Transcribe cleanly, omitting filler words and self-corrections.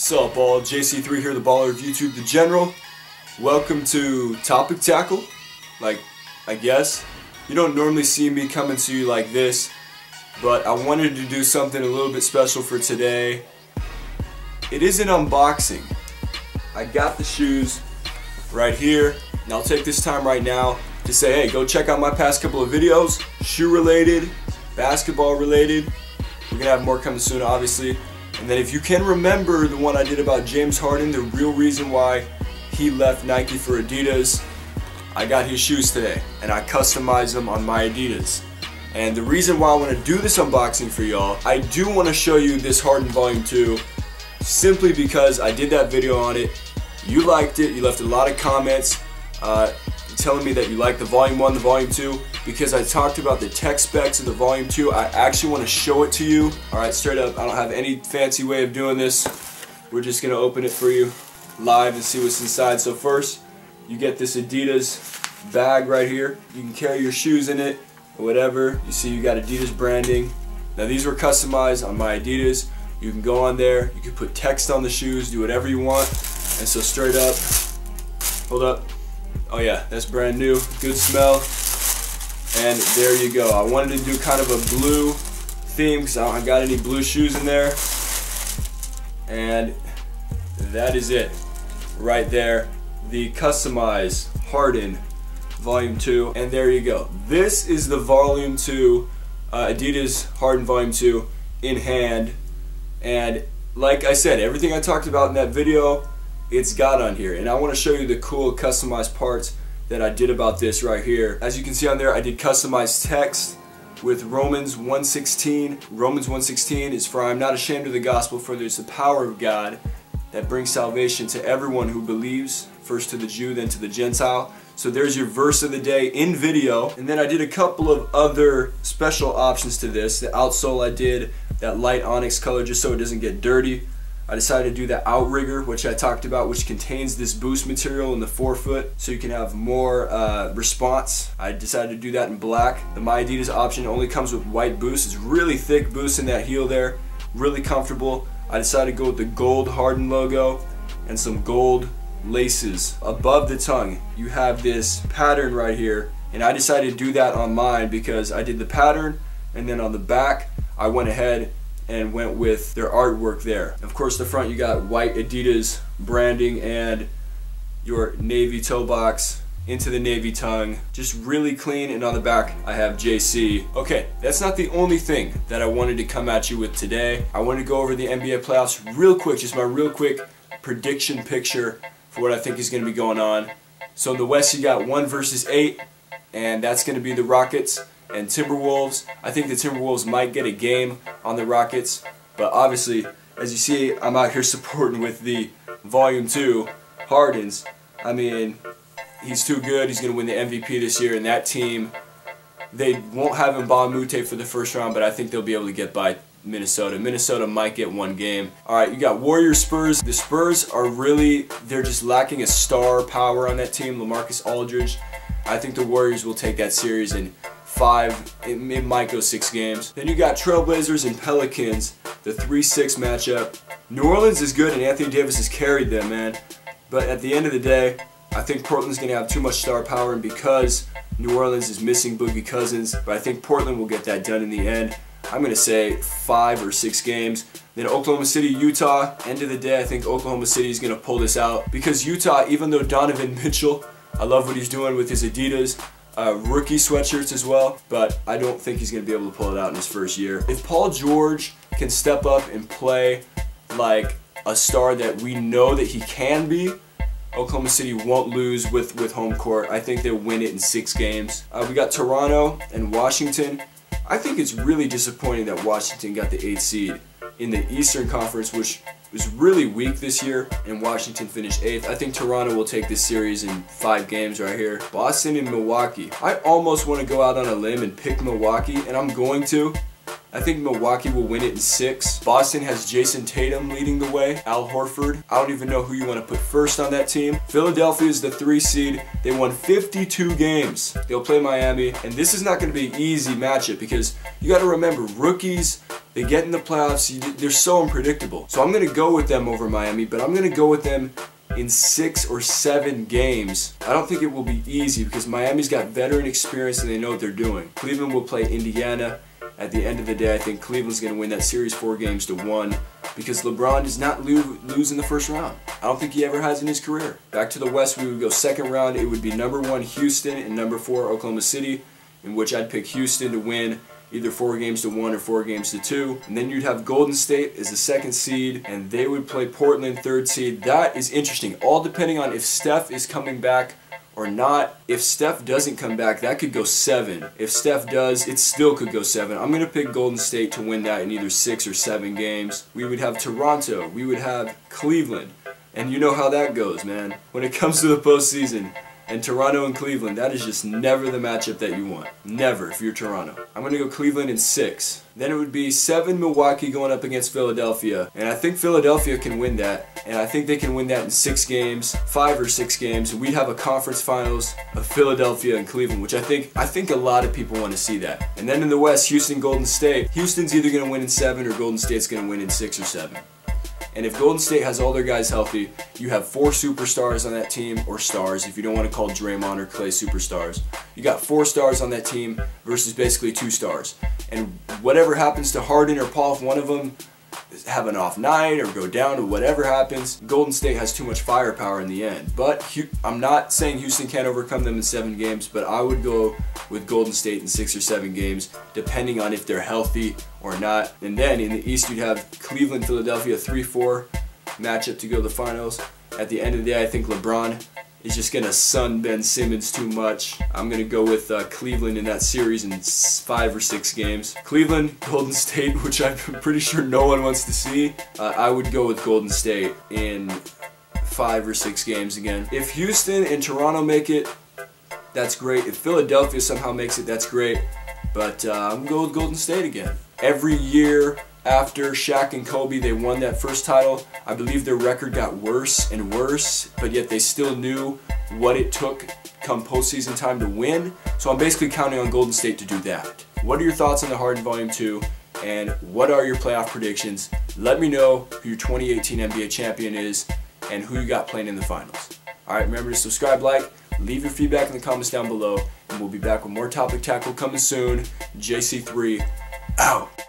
What's up, all? JC3 here, the baller of YouTube, the general. Welcome to Topic Tackle. I guess. You don't normally see me coming to you like this, but I wanted to do something a little bit special for today. It is an unboxing. I got the shoes right here, and I'll take this time right now to say, hey, go check out my past couple of videos, shoe related, basketball related. We're gonna have more coming soon, obviously. And then if you can remember the one I did about James Harden, the real reason why he left Nike for Adidas, I got his shoes today and I customized them on my Adidas. And the reason why I want to do this unboxing for y'all, I do want to show you this Harden Volume 2 simply because I did that video on it. You liked it, you left a lot of comments telling me that you liked the Volume 1, the Volume 2, because I talked about the tech specs of the Volume 2. I actually want to show it to you. Alright, straight up, I don't have any fancy way of doing this. We're just going to open it for you live and see what's inside. So first, you get this Adidas bag right here. You can carry your shoes in it or whatever. You see you got Adidas branding. Now these were customized on my Adidas. You can go on there, you can put text on the shoes, do whatever you want. And so straight up, hold up. Oh yeah, that's brand new, good smell. And there you go. I wanted to do kind of a blue theme because I don't got any blue shoes in there. And that is it right there. The customized Harden Volume 2. And there you go. This is the Volume 2, Adidas Harden Volume 2 in hand. And like I said, everything I talked about in that video, it's got on here. And I want to show you the cool customized parts that I did about this right here. As you can see on there, I did customized text with Romans 1:16. Romans 1:16 is, for I am not ashamed of the gospel, for there's the power of God that brings salvation to everyone who believes, first to the Jew, then to the Gentile. So there's your verse of the day in video. And then I did a couple of other special options to this. The outsole, I did that light onyx color just so it doesn't get dirty. I decided to do the outrigger, which I talked about, which contains this boost material in the forefoot so you can have more response. I decided to do that in black. The My Adidas option only comes with white boost. It's really thick boost in that heel there, really comfortable. I decided to go with the gold Harden logo and some gold laces above the tongue. You have this pattern right here, and I decided to do that on mine because I did the pattern, and then on the back I went ahead and went with their artwork there. Of course, the front you got white Adidas branding and your navy toe box into the navy tongue, just really clean. And on the back I have JC. Okay, that's not the only thing that I wanted to come at you with today. I wanted to go over the NBA playoffs real quick, just my real quick prediction picture for what I think is going to be going on. So in the West you got 1 versus 8, and that's going to be the Rockets and Timberwolves. I think the Timberwolves might get a game on the Rockets, but obviously, as you see, I'm out here supporting with the Volume 2 Hardens. I mean, he's too good. He's going to win the MVP this year, and that team, they won't have Mbamute for the first round, but I think they'll be able to get by Minnesota. Minnesota might get 1 game. Alright, you got Warriors Spurs. The Spurs are really, they're just lacking a star power on that team, LaMarcus Aldridge. I think the Warriors will take that series in 5, it might go 6 games. Then you got Trailblazers and Pelicans, the 3-6 matchup. New Orleans is good and Anthony Davis has carried them, man. But at the end of the day, I think Portland's going to have too much star power, and because New Orleans is missing Boogie Cousins, but I think Portland will get that done in the end. I'm going to say 5 or 6 games. Then Oklahoma City, Utah. End of the day, I think Oklahoma City is going to pull this out. Because Utah, even though Donovan Mitchell, I love what he's doing with his Adidas rookie sweatshirts as well, but I don't think he's going to be able to pull it out in his first year. If Paul George can step up and play like a star that we know that he can be, Oklahoma City won't lose with home court. I think they'll win it in 6 games. We got Toronto and Washington. I think it's really disappointing that Washington got the 8th seed in the Eastern Conference, which was really weak this year, and Washington finished 8th. I think Toronto will take this series in 5 games right here. Boston and Milwaukee. I almost want to go out on a limb and pick Milwaukee, and I'm going to. I think Milwaukee will win it in 6. Boston has Jason Tatum leading the way. Al Horford. I don't even know who you want to put first on that team. Philadelphia is the 3 seed. They won 52 games. They'll play Miami, and this is not going to be an easy matchup because you got to remember, rookies They get in the playoffs, they're so unpredictable. So I'm going to go with them over Miami, but I'm going to go with them in 6 or 7 games. I don't think it will be easy because Miami's got veteran experience and they know what they're doing. Cleveland will play Indiana. At the end of the day, I think Cleveland's going to win that series 4-1 because LeBron does not lose in the first round. I don't think he ever has in his career. Back to the West, we would go second round. It would be number 1 Houston and number 4 Oklahoma City, in which I'd pick Houston to win either 4-1 or 4-2. And then you'd have Golden State as the 2nd seed, and they would play Portland 3rd seed. That is interesting, all depending on if Steph is coming back or not. If Steph doesn't come back, that could go 7. If Steph does, it still could go 7. I'm going to pick Golden State to win that in either 6 or 7 games. We would have Toronto. We would have Cleveland. And you know how that goes, man. When it comes to the postseason, and Toronto and Cleveland, that is just never the matchup that you want. Never, if you're Toronto. I'm going to go Cleveland in 6. Then it would be 7 Milwaukee going up against Philadelphia. And I think Philadelphia can win that. And I think they can win that in 6 games, 5 or 6 games. We'd have a conference finals of Philadelphia and Cleveland, which I think a lot of people want to see that. And then in the West, Houston, Golden State. Houston's either going to win in 7 or Golden State's going to win in 6 or 7. And if Golden State has all their guys healthy, you have 4 superstars on that team, or stars if you don't want to call Draymond or Clay superstars. You got 4 stars on that team versus basically 2 stars. And whatever happens to Harden or Paul, if one of them have an off night or go down or whatever happens, Golden State has too much firepower in the end. But I'm not saying Houston can't overcome them in 7 games, but I would go with Golden State in 6 or 7 games, depending on if they're healthy or not. And then in the East, you'd have Cleveland, Philadelphia, 3-4 matchup to go to the finals. At the end of the day, I think LeBron is just going to sun Ben Simmons too much. I'm going to go with Cleveland in that series in 5 or 6 games. Cleveland, Golden State, which I'm pretty sure no one wants to see. I would go with Golden State in 5 or 6 games again. If Houston and Toronto make it, that's great. If Philadelphia somehow makes it, that's great. But I'm going to go with Golden State again. Every year after Shaq and Kobe, they won that first title, I believe their record got worse and worse, but yet they still knew what it took come postseason time to win. So I'm basically counting on Golden State to do that. What are your thoughts on the Harden Volume 2? And what are your playoff predictions? Let me know who your 2018 NBA champion is and who you got playing in the finals. Alright, remember to subscribe, like, leave your feedback in the comments down below, and we'll be back with more Topic Tackle coming soon. JC3, out.